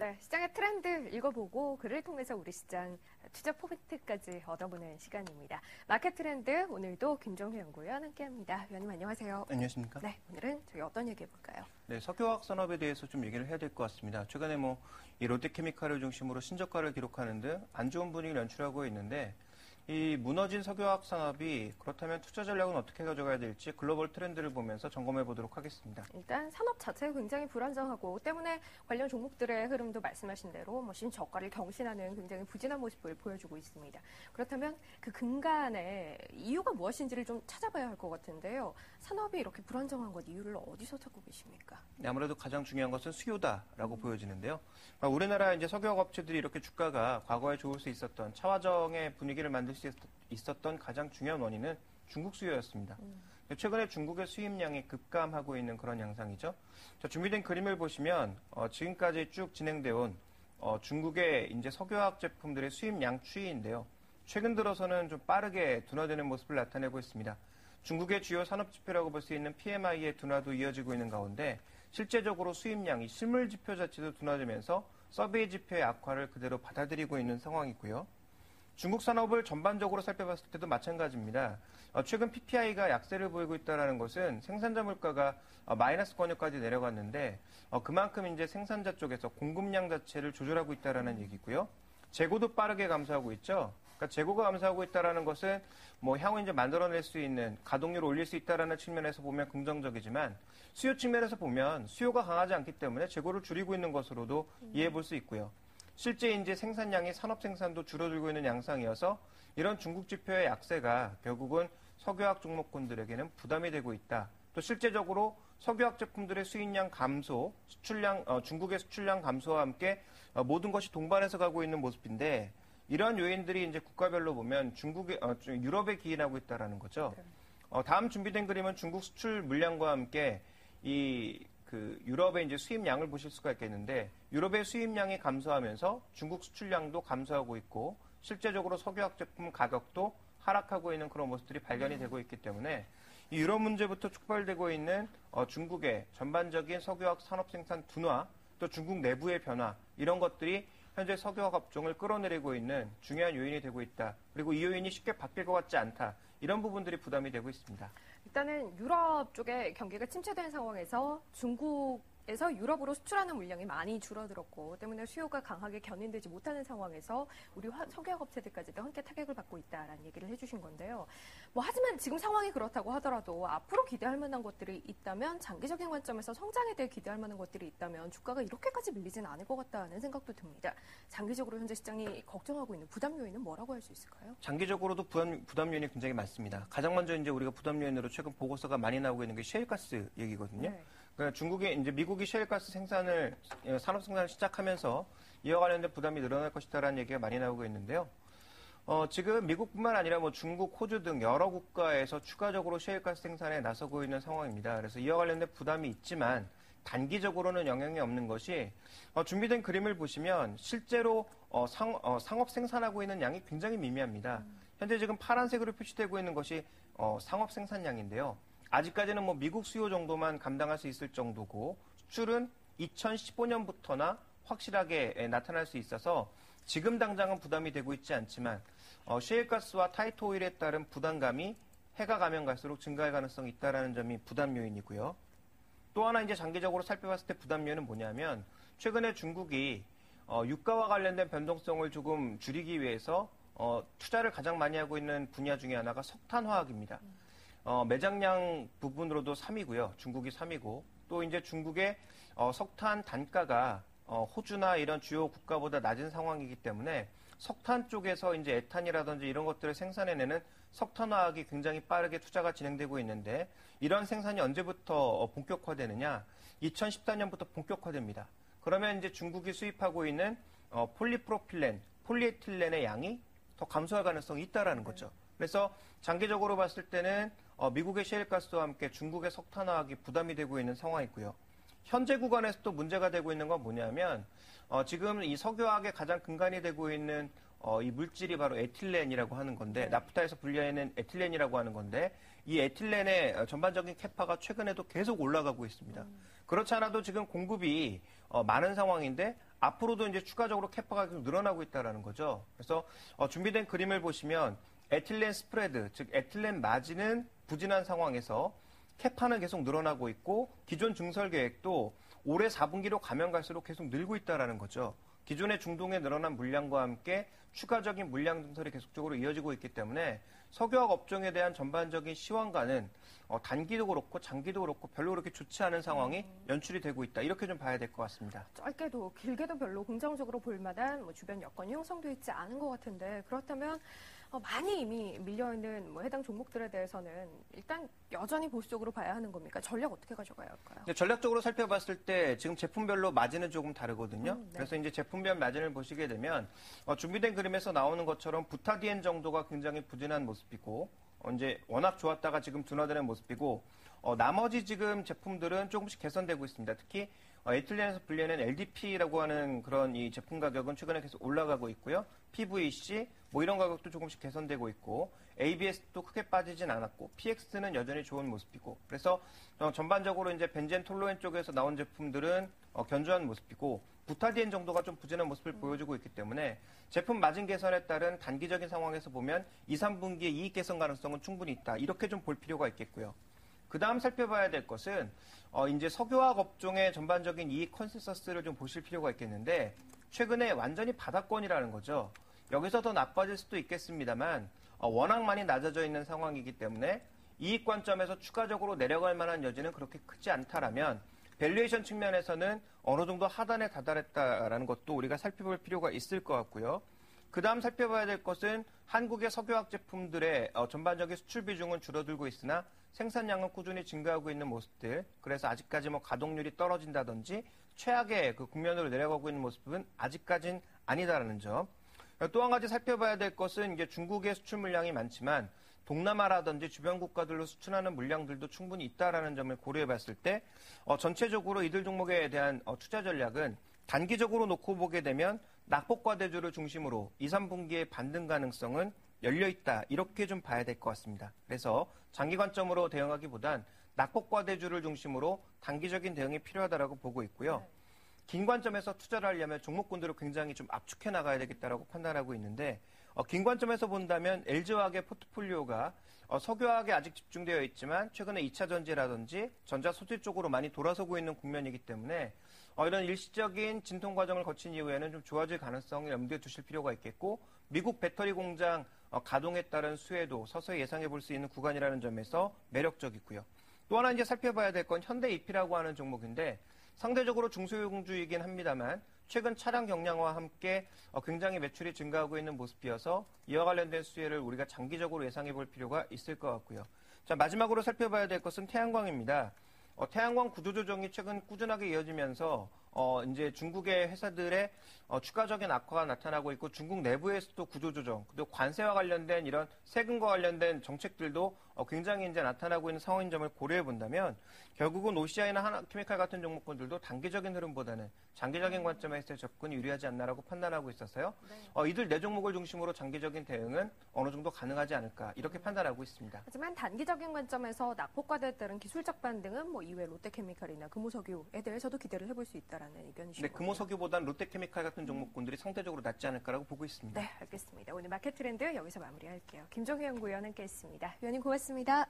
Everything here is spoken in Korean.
네, 시장의 트렌드 읽어보고 그를 통해서 우리 시장 투자 포인트까지 얻어보는 시간입니다. 마켓 트렌드 오늘도 김종휘 연구위원 함께합니다. 위원님 안녕하세요. 안녕하십니까? 네, 오늘은 저희 어떤 얘기 해볼까요? 네, 석유화학 산업에 대해서 좀 얘기를 해야 될 것 같습니다. 최근에 이 롯데케미칼을 중심으로 신저가를 기록하는 등 안 좋은 분위기를 연출하고 있는데 이 무너진 석유화학 산업이 그렇다면 투자 전략은 어떻게 가져가야 될지 글로벌 트렌드를 보면서 점검해 보도록 하겠습니다. 일단 산업 자체가 굉장히 불안정하고 때문에 관련 종목들의 흐름도 말씀하신 대로 신저가를 경신하는 굉장히 부진한 모습을 보여주고 있습니다. 그렇다면 그 근간의 이유가 무엇인지를 좀 찾아봐야 할 것 같은데요. 산업이 이렇게 불안정한 것 이유를 어디서 찾고 계십니까? 네, 아무래도 가장 중요한 것은 수요다라고 보여지는데요. 우리나라 이제 석유화학 업체들이 이렇게 주가가 과거에 좋을 수 있었던 차화정의 분위기를 만들 수 있었던 가장 중요한 원인은 중국 수요였습니다. 최근에 중국의 수입량이 급감하고 있는 그런 양상이죠. 자, 준비된 그림을 보시면 지금까지 쭉 진행되어 온 중국의 이제 석유화학 제품들의 수입량 추이인데요. 최근 들어서는 좀 빠르게 둔화되는 모습을 나타내고 있습니다. 중국의 주요 산업 지표라고 볼 수 있는 PMI의 둔화도 이어지고 있는 가운데 실제적으로 수입량이 실물 지표 자체도 둔화되면서 서베이 지표의 악화를 그대로 받아들이고 있는 상황이고요. 중국 산업을 전반적으로 살펴봤을 때도 마찬가지입니다. 최근 PPI가 약세를 보이고 있다는 것은 생산자 물가가 마이너스 권역까지 내려갔는데 그만큼 이제 생산자 쪽에서 공급량 자체를 조절하고 있다는 얘기고요. 재고도 빠르게 감소하고 있죠. 그러니까 재고가 감소하고 있다는 것은 향후 이제 만들어낼 수 있는 가동률을 올릴 수 있다는 측면에서 보면 긍정적이지만 수요 측면에서 보면 수요가 강하지 않기 때문에 재고를 줄이고 있는 것으로도 이해해 볼 수 있고요. 실제 이제 생산량이 산업 생산도 줄어들고 있는 양상이어서 이런 중국 지표의 약세가 결국은 석유화학 종목군들에게는 부담이 되고 있다. 또 실제적으로 석유화학 제품들의 수입량 감소, 중국의 수출량 감소와 함께 모든 것이 동반해서 가고 있는 모습인데 이러한 요인들이 이제 국가별로 보면 유럽에 기인하고 있다라는 거죠. 다음 준비된 그림은 중국 수출 물량과 함께 유럽의 이제 수입량을 보실 수가 있겠는데 유럽의 수입량이 감소하면서 중국 수출량도 감소하고 있고 실제적으로 석유화학 제품 가격도 하락하고 있는 그런 모습들이 발견이 되고 있기 때문에 이 유럽 문제부터 촉발되고 있는 중국의 전반적인 석유화학 산업 생산 둔화 또 중국 내부의 변화 이런 것들이 현재 석유화학 업종을 끌어내리고 있는 중요한 요인이 되고 있다. 그리고 이 요인이 쉽게 바뀔 것 같지 않다. 이런 부분들이 부담이 되고 있습니다. 일단은 유럽 쪽의 경기가 침체된 상황에서 중국에서 유럽으로 수출하는 물량이 많이 줄어들었고 때문에 수요가 강하게 견인되지 못하는 상황에서 우리 석유화학 업체들까지도 함께 타격을 받고 있다라는 얘기를 해주신 건데요. 하지만 지금 상황이 그렇다고 하더라도 앞으로 기대할 만한 것들이 있다면 장기적인 관점에서 성장에 대해 기대할 만한 것들이 있다면 주가가 이렇게까지 밀리지는 않을 것 같다는 생각도 듭니다. 장기적으로 현재 시장이 걱정하고 있는 부담 요인은 뭐라고 할 수 있을까요? 장기적으로도 부담 요인이 굉장히 많습니다. 가장 먼저 이제 우리가 부담 요인으로 최근 보고서가 많이 나오고 있는 게 셰일가스 얘기거든요. 네. 그러니까 미국이 셰일가스 산업 생산을 시작하면서 이와 관련된 부담이 늘어날 것이다라는 얘기가 많이 나오고 있는데요. 지금 미국뿐만 아니라 중국, 호주 등 여러 국가에서 추가적으로 셰일가스 생산에 나서고 있는 상황입니다. 그래서 이와 관련된 부담이 있지만 단기적으로는 영향이 없는 것이 준비된 그림을 보시면 실제로 상업 생산하고 있는 양이 굉장히 미미합니다. 현재 지금 파란색으로 표시되고 있는 것이 상업 생산량인데요. 아직까지는 미국 수요 정도만 감당할 수 있을 정도고 수출은 2015년부터나 확실하게 나타날 수 있어서 지금 당장은 부담이 되고 있지 않지만 셰일가스와 타이트 오일에 따른 부담감이 해가 가면 갈수록 증가할 가능성이 있다는 점이 부담 요인이고요. 또 하나 이제 장기적으로 살펴봤을 때 부담 요인은 뭐냐면 최근에 중국이 유가와 관련된 변동성을 조금 줄이기 위해서 투자를 가장 많이 하고 있는 분야 중에 하나가 석탄화학입니다. 매장량 부분으로도 3위고요. 중국이 3위고 또 이제 중국의 석탄 단가가 호주나 이런 주요 국가보다 낮은 상황이기 때문에 석탄 쪽에서 이제 에탄이라든지 이런 것들을 생산해내는 석탄화학이 굉장히 빠르게 투자가 진행되고 있는데 이런 생산이 언제부터 본격화되느냐? 2014년부터 본격화됩니다. 그러면 이제 중국이 수입하고 있는 폴리프로필렌, 폴리에틸렌의 양이 더 감소할 가능성이 있다라는 거죠. 그래서 장기적으로 봤을 때는 미국의 셰일가스와 함께 중국의 석탄화학이 부담이 되고 있는 상황이고요. 현재 구간에서 또 문제가 되고 있는 건 뭐냐면 지금 이 석유화학의 가장 근간이 되고 있는 이 물질이 바로 에틸렌이라고 하는 건데 나프타에서 분리해낸 에틸렌이라고 하는 건데 이 에틸렌의 전반적인 캐파가 최근에도 계속 올라가고 있습니다. 그렇지 않아도 지금 공급이 많은 상황인데 앞으로도 이제 추가적으로 캐파가 계속 늘어나고 있다는 거죠. 그래서 준비된 그림을 보시면 에틸렌 스프레드, 즉 에틸렌 마진은 부진한 상황에서 캐파는 계속 늘어나고 있고 기존 증설 계획도 올해 4분기로 가면 갈수록 계속 늘고 있다는 거죠. 기존의 중동에 늘어난 물량과 함께 추가적인 물량 증설이 계속적으로 이어지고 있기 때문에 석유화학 업종에 대한 전반적인 시황과는 단기도 그렇고 장기도 그렇고 별로 그렇게 좋지 않은 상황이 연출이 되고 있다. 이렇게 좀 봐야 될 것 같습니다. 짧게도 길게도 별로 긍정적으로 볼 만한 주변 여건이 형성되어 있지 않은 것 같은데 그렇다면 많이 이미 밀려있는 해당 종목들에 대해서는 일단 여전히 보수적으로 봐야 하는 겁니까? 전략 어떻게 가져가야 할까요? 전략적으로 살펴봤을 때 지금 제품별로 마진은 조금 다르거든요. 네. 그래서 이제 제품별 마진을 보시게 되면 준비된 그림에서 나오는 것처럼 부타디엔 정도가 굉장히 부진한 모습이고 이제 워낙 좋았다가 지금 둔화되는 모습이고 나머지 지금 제품들은 조금씩 개선되고 있습니다. 특히 에틸렌에서 분리하는 LDP라고 하는 그런 이 제품 가격은 최근에 계속 올라가고 있고요. PVC 이런 가격도 조금씩 개선되고 있고 ABS도 크게 빠지진 않았고 PX는 여전히 좋은 모습이고 그래서 전반적으로 이제 벤젠 톨루엔 쪽에서 나온 제품들은 견조한 모습이고 부타디엔 정도가 좀 부진한 모습을 보여주고 있기 때문에 제품 마진 개선에 따른 단기적인 상황에서 보면 2, 3분기의 이익 개선 가능성은 충분히 있다. 이렇게 좀 볼 필요가 있겠고요. 그 다음 살펴봐야 될 것은 이제 석유화학 업종의 전반적인 이익 컨센서스를 좀 보실 필요가 있겠는데 최근에 완전히 바닥권이라는 거죠. 여기서 더 나빠질 수도 있겠습니다만 워낙 많이 낮아져 있는 상황이기 때문에 이익 관점에서 추가적으로 내려갈 만한 여지는 그렇게 크지 않다라면 밸류에이션 측면에서는 어느 정도 하단에 다다랐다라는 것도 우리가 살펴볼 필요가 있을 것 같고요. 그 다음 살펴봐야 될 것은 한국의 석유화학 제품들의 전반적인 수출 비중은 줄어들고 있으나 생산량은 꾸준히 증가하고 있는 모습들. 그래서 아직까지 가동률이 떨어진다든지 최악의 그 국면으로 내려가고 있는 모습은 아직까진 아니다라는 점. 또 한 가지 살펴봐야 될 것은 이제 중국의 수출 물량이 많지만 동남아라든지 주변 국가들로 수출하는 물량들도 충분히 있다라는 점을 고려해 봤을 때 전체적으로 이들 종목에 대한 투자 전략은 단기적으로 놓고 보게 되면 낙폭과대주를 중심으로 2, 3분기의 반등 가능성은 열려있다. 이렇게 좀 봐야 될 것 같습니다. 그래서 장기 관점으로 대응하기보단 낙폭과대주를 중심으로 단기적인 대응이 필요하다고 보고 있고요. 긴 관점에서 투자를 하려면 종목군들을 굉장히 좀 압축해 나가야 되겠다라고 판단하고 있는데 긴 관점에서 본다면 LG화학의 포트폴리오가 석유화학에 아직 집중되어 있지만 최근에 2차 전지라든지 전자소재 쪽으로 많이 돌아서고 있는 국면이기 때문에 이런 일시적인 진통 과정을 거친 이후에는 좀 좋아질 가능성을 염두에 두실 필요가 있겠고 미국 배터리 공장 가동에 따른 수혜도 서서히 예상해 볼 수 있는 구간이라는 점에서 매력적이고요. 또 하나 이제 살펴봐야 될 건 현대 EP라고 하는 종목인데 상대적으로 중소형주이긴 합니다만 최근 차량 경량화와 함께 굉장히 매출이 증가하고 있는 모습이어서 이와 관련된 수혜를 우리가 장기적으로 예상해 볼 필요가 있을 것 같고요. 자, 마지막으로 살펴봐야 될 것은 태양광입니다. 태양광 구조조정이 최근 꾸준하게 이어지면서 이제 중국의 회사들의 추가적인 악화가 나타나고 있고 중국 내부에서도 구조조정 그리고 관세와 관련된 이런 세금과 관련된 정책들도 굉장히 이제 나타나고 있는 상황인 점을 고려해 본다면 결국은 OCI나 하나케미칼 같은 종목군들도 단기적인 흐름보다는 장기적인 관점에서 접근이 유리하지 않나라고 판단하고 있어서요. 이들 네 종목을 중심으로 장기적인 대응은 어느 정도 가능하지 않을까 이렇게 판단하고 있습니다. 하지만 단기적인 관점에서 낙폭과대에 따른 기술적 반등은 이외 롯데케미칼이나 금호석유에 대해서도 기대를 해볼 수 있다라는 의견이시죠. 네, 금호석유보다는 롯데케미칼 같은 종목군들이 상대적으로 낫지 않을까라고 보고 있습니다. 네, 알겠습니다. 오늘 마켓 트렌드 여기서 마무리할게요. 김정희 연구위원 함께했습니다. 위원님 고맙습니다.